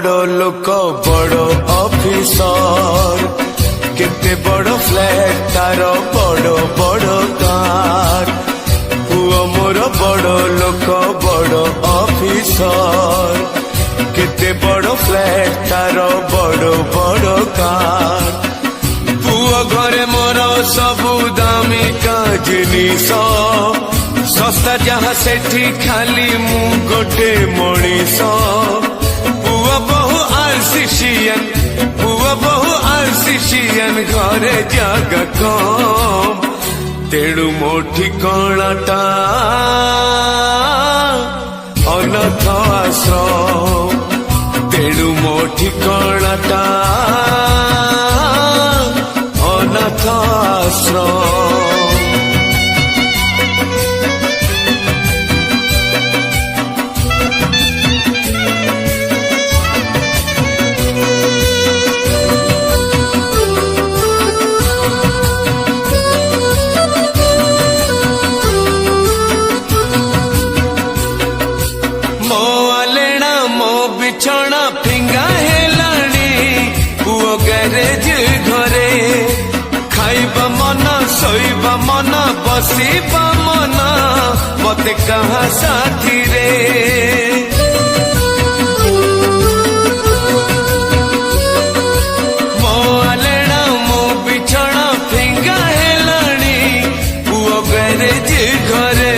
बड़ लोक बड़ ऑफिसर केते बड़ फ्लैट तार बड़ बड़ कार पुओ मोर बड़ लोक बड़ ऑफिसर केते बड़ फ्लैट तार बड़ बड़ कार पुओ घरे मोर सबु दामिका जिनिस सस्ता जहाँ सेठी खाली मु गोटे मनीष पुओ बहु आरसीसीएन पुओ बहु आरसीसीएन घरे जगह कम तेणु मो ठिकाणाटा अनाथ आश्रम तेणु मो ठिकाणाटा अनाथ आश्रम। बिछौना फिंगा हेलाणी पुओ गैरेज घरे खाइबा मन सोइबा मन बसिबा मन मते कहा साथी रे मो आलेना मो बिछौना फिंगा हेलाणी पुओ गैरेज घरे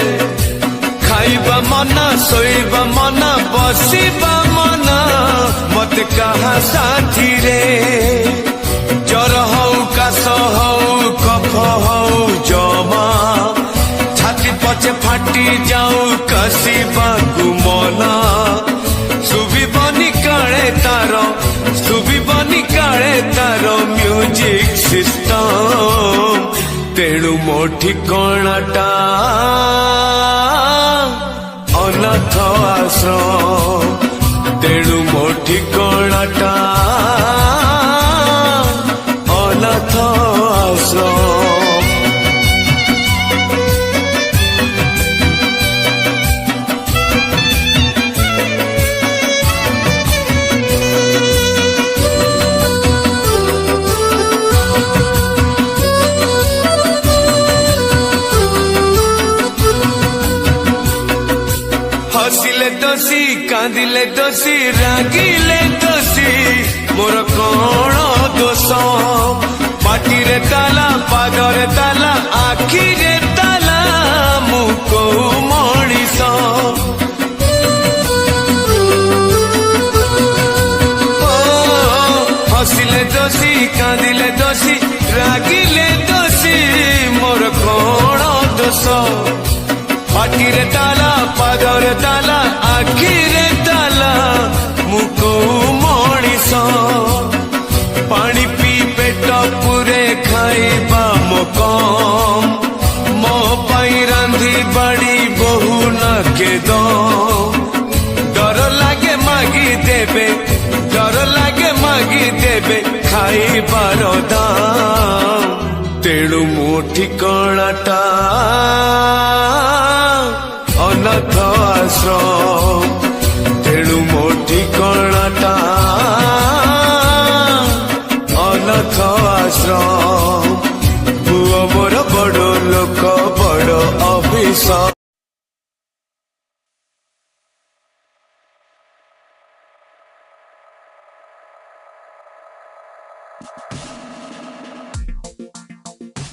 खाइबा मन सोइबा मन बसिबा मन मत कहा साथी रे जर हऊ काश हऊ कफ हऊ जमा छाती पछे फाटी जाऊ कसिबाकु मन सुबिबनी काले तार म्यूजिक सिस्टम तेणु मो ठिकाणाटा अनाथ आश्रम तेणु मो ठिकाणाटा अनाथ आश्रम। हसिले दोषी कांदिले दोषी रागिले दोषी मोर कौन दोष पाटिरे ताला पादरे ताला आखिरे ताला मु को मनीष हसिले दोषी कांदिले दोषी रागिले दोषी मोर कौन दोष पाटिरे ताला पादरे ताला आखिरे ताला मुको मनीष पानी पी पेट पुरे खाइबा मो कम मो पाई रांधी बाड़ी बहु न के डर लागे मागी देबे खाइबार दाम तेणु मो ठिकाणाटा अनाथ आश्रम तेणु मो ठिकाणाटा अनाथ आश्रम पुओ मोर बड़ लोक बड़ ऑफिसर।